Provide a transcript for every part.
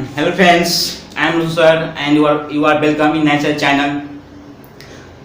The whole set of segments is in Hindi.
Hello friends, I am Sir and you are welcome in Nature channel.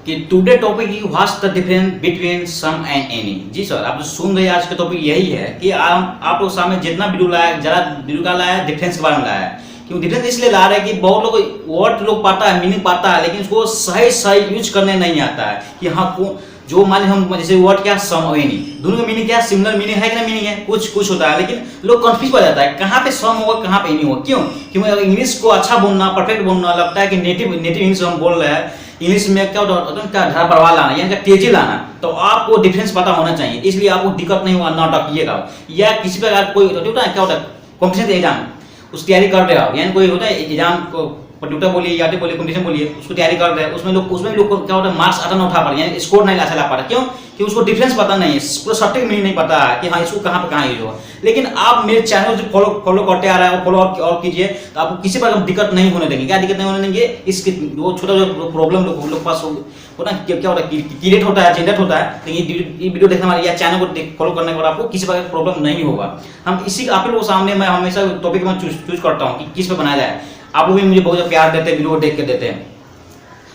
कि टुडे टॉपिक ही what's the difference between some and any. जी सर, आप जो सुन रहे हैं आज का टॉपिक यही है कि आप लोग सामने जितना वीडियो लाया ज़्यादा वीडियो का लाया डिफरेंस के बारे में लाया है। क्यों डिफरेंस इसलिए ला रहे हैं कि बहुत लोग वर्ड लोग पता है, मीनिंग पता है, लेकिन उसको सही यूज करने नहीं आता है कि हाँ जो मान हम जैसे वर्ड क्या सम और एनी, दोनों का मीनिंग क्या सिमिलर मीनिंग है कि ना मीनिंग है कुछ होता है, लेकिन लोग कंफ्यूज हो जाता है कहाँ पे सम होगा कहाँ पे एनी होगा। क्यों? क्योंकि इंग्लिश को अच्छा बोलना परफेक्ट बोलना लगता है कि नेटिव इंग्लिश हम बोल रहे हैं, इंग्लिश में क्या होता है क्या धार प्रवाह लाना यानी तेजी लाना, तो आपको डिफरेंस पता होना चाहिए, इसलिए आपको दिक्कत नहीं होगा ना टकिएगा। या किसी प्रकार कोई होता है क्या होता है कॉम्पिटिशन एग्जाम उस तैयारी कर रहे हो, यानी कोई होता है एग्जाम को ट्यूटर बोलिए या बोलिए कॉम्पिटिशन बोलिए उसको तैयारी कर रहे हैं, उसमें लोग क्या होता है मार्क्स अच्छा ना उठा पा रहे यानी स्कोर नहीं ला पा रहा। क्यों? कि उसको डिफरेंस पता नहीं है, पूरा सटीक मीनिंग नहीं पता है कि हाँ इसको कहाँ पे कहाँ यूज होगा। लेकिन आप मेरे चैनल से फॉलो करते आ रहे हैं, फॉलो और कीजिए तो आपको किसी प्रकार दिक्कत नहीं होने देंगे। क्या दिक्कत नहीं होने देंगे? इसके वो छोटा जो प्रॉब्लम लोग पास होता है क्या होता है क्रिएट होता है जनरेट होता है, लेकिन ये वीडियो देखने वाले या चैनल को फॉलो करने के बाद आपको किसी प्रकार प्रॉब्लम नहीं होगा। हम इसी आप लोगों के सामने मैं हमेशा टॉपिक में चूज करता हूँ कि किस पे बनाया जाए। आप लोग भी मुझे बहुत प्यार देते हैं, वीडियो देख के देते हैं,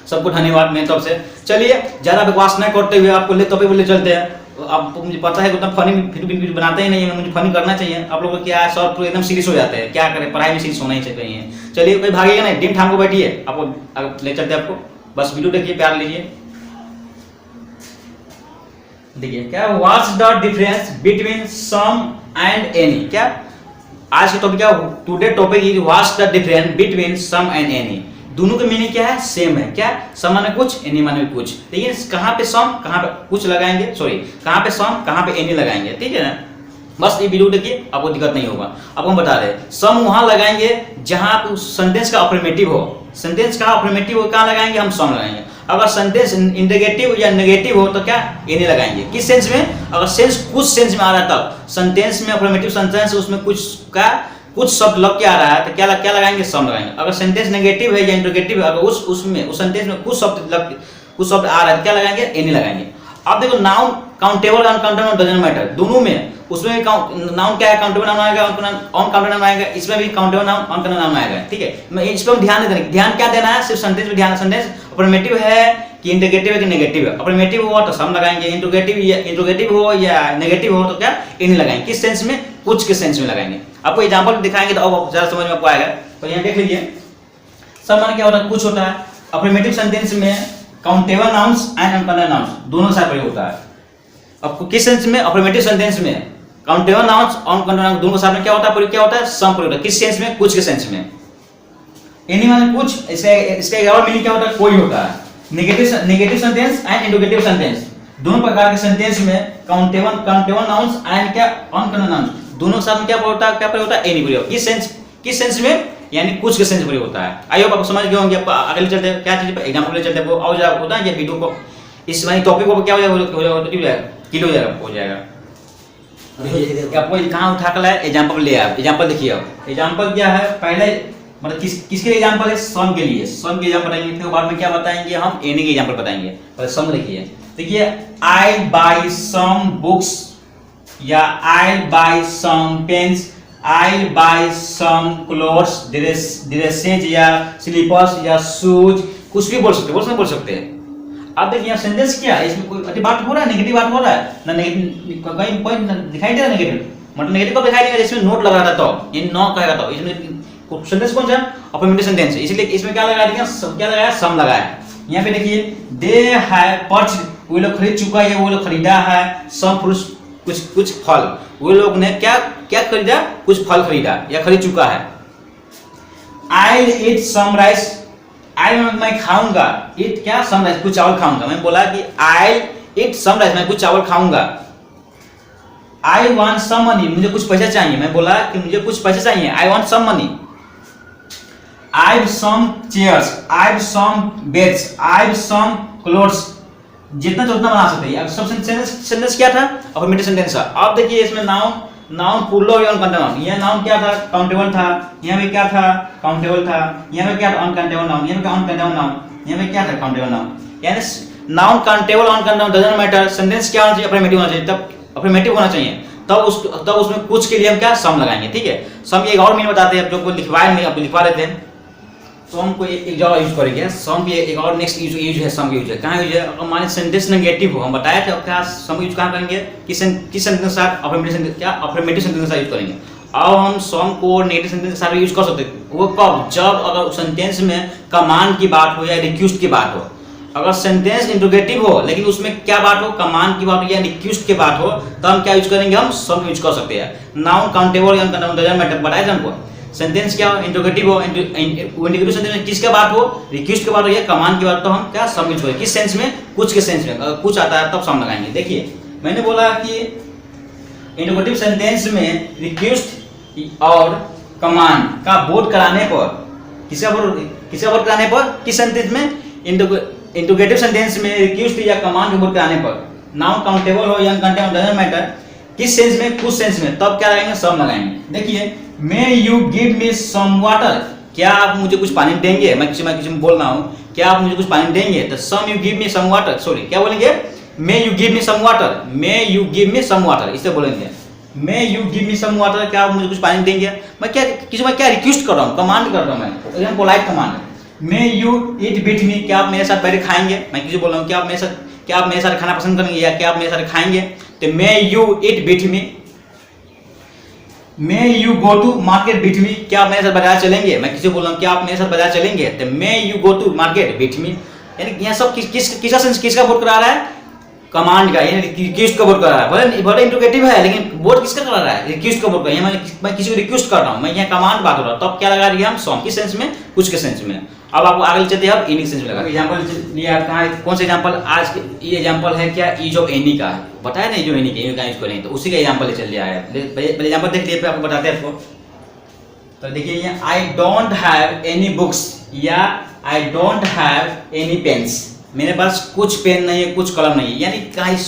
सबको धन्यवाद मेरी तरफ से। चलिए ज़्यादा बकवास नहीं करते हुए आपको ले टॉपिक ले चलते हैं। अब मुझे पता है कि उतना फनी वीडियो बनाते ही नहीं है, मुझे फनी करना चाहिए। आप लोगों को क्या है सब एकदम सीरियस हो जाते हैं, क्या करें पढ़ाई में सीरियस होना ही चाहिए। चलिए कोई भागेगा नहीं, दिन ठाम को बैठिए, आपको ले चलते हैं आपको, बस वीडियो देखिए प्यार लीजिए। देखिए क्या what's the difference between some and any. क्या आज के टॉपिक क्या today topic is what's the difference between some and any. दोनों का मीनिंग क्या है? सेम है। क्या? सम माने कुछ, एनी माने कुछ, लेकिन कहाँ पे सम कहाँ पे कुछ लगाएंगे, सॉरी कहाँ पे सम कहाँ पे एनी लगाएंगे, ठीक है ना। बस ये वीडियो देखिए आपको दिक्कत नहीं होगा। आपको हम बता रहे सम वहां लगाएंगे जहां पे सेंटेंस का अफर्मेटिव हो, सेंटेंस का अफर्मेटिव हो कहाँ लगाएंगे हम सम लगाएंगे। अगर सेंटेंस इंटरोगेटिव या नेगेटिव हो तो क्या एनी लगाएंगे। किस सेंस में? अगर सेंस कुछ सेंस में आ रहा है तब सेंटेंस में अफर्मेटिव सेंटेंस उसमें कुछ शब्द लग के आ रहा है तो क्या लगाएंगे सम लगाएंगे। अगर सेंटेंस नेगेटिव है या इंटरोगेटिव है, अगर उस सेंटेंस में कुछ शब्द आ रहा है तो क्या लगाएंगे एनी लगाएंगे। अब देखो noun countable uncountable doesn't matter, दोनों में उसमें भी नाउन क्या है काउंटेबल नाउन आएगा, अनकाउंटेबल नाउन आएगा, इसमें भी काउंटेबल नाउन अनकाउंटेबल नाउन आएगा, ठीक है। मैं इस पर ध्यान नहीं देना, ध्यान क्या देना है सिर्फ सेंटेंस पे ध्यान। सेंटेंस अफर्मेटिव है कि इंटरोगेटिव है कि नेगेटिव है। अफर्मेटिव हो तो सम लगाएंगे, इंटरोगेटिव हो या नेगेटिव हो तो क्या एनी लगाएंगे। किस सेंस में? कुछ के सेंस में लगाएंगे। आपको एग्जांपल दिखाएंगे तो अब ज्यादा समझ में आपको आएगा। तो यहाँ देख लीजिए सम माने क्या होता है कुछ होता है। अफर्मेटिव सेंटेंस में countable nouns and uncountable nouns दोनों साथ प्रयोग होता है। अब किस सेंस में? अफर्मेटिव सेंटेंस में काउंटेबल नाउन्स और अनकाउंटेबल नाउन्स दोनों साथ में क्या होता है? क्या होता है? सम प्रयोग होता है। किस सेंस में? कुछ के सेंस में। एनी माने कुछ, इसका और मीनिंग क्या होता है? कोई होता है। Negative sentence and interrogative sentence दोनों प्रकार के सेंटेंस में काउंटेबल नाउन्स एंड क्या अनकाउंटेबल नाउन्स दोनों साथ में क्या प्रयोग होता है? एनी प्रयोग। किस सेंस में? यानी कुछ के सेंस प्रयोग होता है। आई होप आप समझ गए होंगे। आप अगले चलते हैं क्या चीज एग्जांपल ले चलते हैं और जो होता है ये वीडियो को इस वाली टॉपिक को क्या हो जाएगा किलो हो जाएगा। आपको कहाँ उठा कर लाए एग्जांपल ले आप एग्जांपल देखिए। अब एग्जांपल क्या है? पहले मतलब किसके लिए एग्जांपल है? सम के लिए। सम के एग्जांपल बताएंगे, फिर बाद में क्या बताएंगे हम एनी के एग्जांपल बताएंगे। पहले सम देखिए आई बाय सम बुक्स या आई बाय सम पेन्स, आई बाय सम क्लोथ्स ड्रेसेज या स्लीपर्स या शूज, कुछ भी बोल सकते हैं। अब देखिए यहाँ सेंटेंस क्या है, इसमें कोई बात हो रहा है नेगेटिव बात हो रहा है ना, नेगेटिव कहीं पॉइंट दिखाई दे रहा है नेगेटिव, मतलब नेगेटिव कब दिखाई देगा? इसमें नोट लगा रहा था तो ये नो कहेगा तो इसमें सेंटेंस कौन सा? अफर्मेटिव सेंटेंस, इसलिए इसमें क्या लगा दिया? क्या लगाया? सम लगाया। यहाँ पे देखिए दे हैव परचेज्ड, वो लोग खरीद चुका है, वो लोग खरीदा है। सम फ्रूट्स, कुछ फल, वो लोग ने क्या खरीदा? कुछ फल खरीदा या खरीद चुका है। आई ईट सम राइस, आई मैं खाऊंगा, ईट क्या? सम राइस, कुछ चावल खाऊंगा। मैं बोला कि आई ईट सम राइस, मैं कुछ चावल खाऊंगा। आई वांट सम मनी, मुझे कुछ पैसा चाहिए। मैं बोला कि मुझे कुछ पैसा चाहिए, I want some money. I have some chairs, I have some beds, I have some clothes, जितना उतना बना सकते हैं। अब सब सेंटेंस क्या था? अफर्मेटिव सेंटेंस था। अब देखिए इसमें नाउन प्लूरल या अनकाउंटेबल नाउन। यह नाउन क्या था? काउंटेबल था। यहाँ पे क्या था? काउंटेबल था। यहाँ पे क्या था? Uncountable noun. यहाँ पे अनकाउंटेबल नाउन। यहाँ पे क्या था? Countable noun. यानी noun countable uncountable doesn't matter, sentence क्या होना चाहिए? अफर्मेटिव होना चाहिए। तब अफर्मेटिव होना चाहिए। तब उसमें कुछ के लिए हम क्या सम लगाएंगे, ठीक है। सम एक और मीनिंग बताते हैं, जो को लिखवाए नहीं, अब लिखवा देते हैं। सम को एक जगह यूज करेंगे, सम की एक और नेक्स्ट यूज है, सम यूज है कहाँ यूज है, अगर मान सेंटेंस नेगेटिव हो, हम बताया था क्या सम यूज कहाँ करेंगे, किस सेंटेंस के साथ, अफर्मेटिव सेंटेंस के साथ यूज करेंगे। अब हम सम को नेगेटिव सेंटेंस के साथ यूज कर सकते हैं, वो कब, जब अगर सेंटेंस में कमांड की बात हो या रिक्वेस्ट की बात हो। अगर सेंटेंस इंट्रोगेटिव हो लेकिन उसमें क्या बात हो, कमांड की बात हो या रिक्वेस्ट की बात हो, तो हम क्या यूज करेंगे, हम सम यूज कर सकते हैं। नाउन काउंटेबल या अनकाउंटेबल डजंट मैटर, बताया था हमको। सेंटेंस क्या हो, इंट्रोगेटिव हो, इंट्रोगेटिव सेंटेंस में किसका बात हो, रिक्वेस्ट की बात हो या कमांड की बात, तो हम क्या सम यूज करेंगे। किस सेंस में, कुछ के सेंस में, अगर कुछ आता है तब सम लगाएंगे। देखिए मैंने बोला कि इंट्रोगेटिव सेंटेंस में रिक्वेस्ट और कमांड का बोध कराने पर, किसका बोध कराने पर, किस सेंटेंस में, इंट्रोगेटिव सेंटेंस में रिक्वेस्ट या कमांड का बोध कराने पर, नाउन काउंटेबल हो या अनकाउंटेबल डजंट मैटर, किस सेंस में, कुछ सेंस में, तब क्या लगाएंगे, सम लगाएंगे। देखिए may you give me some water, क्या आप मुझे कुछ पानी देंगे, मैं किसी में बोल रहा हूँ, क्या आप मुझे कुछ पानी देंगे, तो some you give me some water, sorry क्या बोलेंगे, may you give me some water, may you give me some water, इसे बोलेंगे may you give me some water, क्या आप मुझे कुछ पानी देंगे। मैं क्या किसी में क्या रिक्वेस्ट कर रहा हूँ, कमांड कर रहा हूँ, मैं एकदम पोलाइट कमांड है। मे यू ईट विथ मी, क्या आप मेरे साथ बैठ खाएंगे, मैं किसी बोल रहा हूँ क्या आप मेरे साथ खाना पसंद करेंगे या क्या आप मेरे साथ खाएंगे, तो may you eat with me. May you go to market with me, क्या आप मेरे साथ बाजार चलेंगे, मैं किसी बोल रहा हूँ क्या आप मेरे साथ बाजार चलेंगे, तो may you go to market with me. यानी यहाँ सब किसका सेंस, किसका बोध करा रहा है, कमांड का, यानी रिक्वेस्ट का बोध कर रहा है। भले इंट्रोगेटिव है लेकिन बोध किसका कर रहा है, रिक्वेस्ट का बोध कर रहा है। मैं किसी को रिक्वेस्ट कर रहा हूँ, मैं यहाँ कमांड बात हो रहा हूँ, तब क्या लगा रही है हम, सम किस सेंस में, कुछ के सेंस में। अब आपको आगे चलते हैं, अब एनी सेंस में लगा एग्जांपल लिया, कहाँ कौन सा एग्जांपल, आज ये एग्जांपल है क्या, ईज ऑफ एनी का बताया नहीं, जो एनी का यूज करें, तो उसी का एग्जांपल चल लिया है। पहले एग्जांपल देख लिए, आपको बताते हैं आपको। तो देखिए ये I don't have any books या I don't have any pens, मेरे पास कुछ पेन नहीं है, कुछ कलम नहीं है। यानी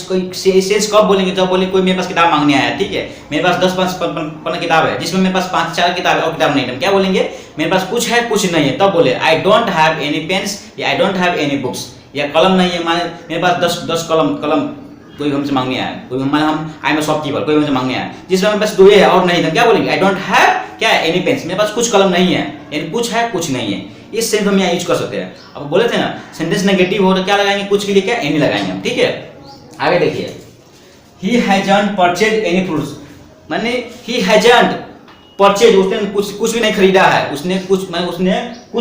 कोई सेंस कब बोलेंगे, जब बोले कोई मेरे पास किताब मांगने आया, ठीक है, मेरे पास 10-15 किताब है, जिसमें मेरे पास 5-4 किताब है और किताब नहीं है, क्या बोलेंगे, मेरे पास कुछ है कुछ नहीं है, तब बोले I don't have any pens या I don't have any books, या कलम नहीं है, माने मेरे पास 10 कलम कोई हमसे मांगने आया, कोई हम आई एम शॉपकीपर, कोई हमसे मांगने आया, जिसमें मेरे पास 2 है और नहीं, तो क्या बोलेंगे, आई डोंट हैव क्या है, एनी पेन्स, मेरे पास कुछ कलम नहीं है, यानी कुछ है कुछ नहीं है। इस सेंस हम यहाँ यूज कर सकते हैं। अब बोले थे ना सेंटेंस नेगेटिव हो तो क्या लगाएंगे, कुछ के लिए क्या एनी लगाएंगे हम, ठीक है। आगे देखिए, he hasn't purchase any fruits, माने ही हैजंट परचेज, उसने कुछ भी नहीं खरीदा है, उसने कुछ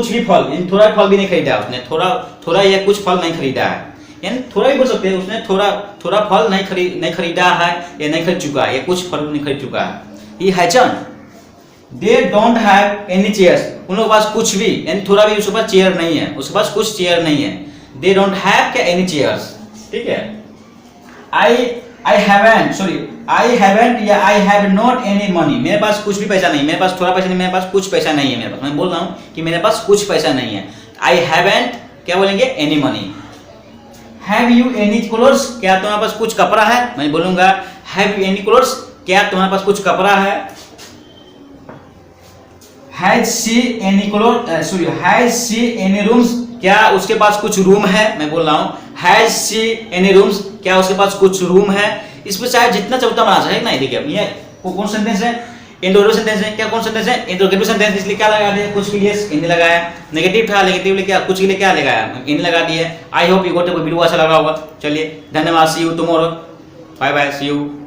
भी फल, यानी थोड़ा फल भी नहीं खरीदा, उसने थोड़ा या कुछ फल नहीं खरीदा है, यानी थोड़ा ही बोल सकते हैं, उसने थोड़ा फल नहीं खरीदा है या नहीं खरीद चुका है, या कुछ फल नहीं खरीद चुका है। He hasn't, they don't have any chairs, उन लोगों के पास कुछ भी, यानी थोड़ा भी उसके पास चेयर नहीं है, उसके पास कुछ चेयर नहीं है। दे डोंट हैव क्या एनी चेयर्स, ठीक है। आई हैवंट या I have not any money, मेरे पास कुछ भी पैसा नहीं, मेरे पास थोड़ा पैसा नहीं, मेरे पास कुछ पैसा नहीं है, मेरे पास, मैं बोल रहा हूँ कि मेरे पास कुछ पैसा नहीं है। आई हैवंट क्या बोलेंगे, any money. Have you any clothes, क्या तुम्हारे पास कुछ कपड़ा है, मैं बोलूंगा हैव यू एनी क्लोथ्स, क्या तुम्हारे पास कुछ कपड़ा है। हैज शी एनी रूम्स, क्या उसके पास कुछ रूम है, मैं बोल रहा हूँ हैज शी एनी रूम्स, क्या उसके पास कुछ रूम है। इस पर चाहे जितना चौथा बना सके, नहीं देखिए ये कौन सेंटेंस है, इंट्रोगेटिव सेंटेंस है, क्या कौन सेंटेंस है, इंट्रोगेटिव सेंटेंस, इसलिए क्या लगा दिया, कुछ के लिए एनी लगाया। नेगेटिव था, नेगेटिव क्या, कुछ के लिए क्या लगाया, एनी लगा दिए। I hope you got video अच्छा लगा होगा। चलिए धन्यवाद, see you tomorrow, bye bye, see you.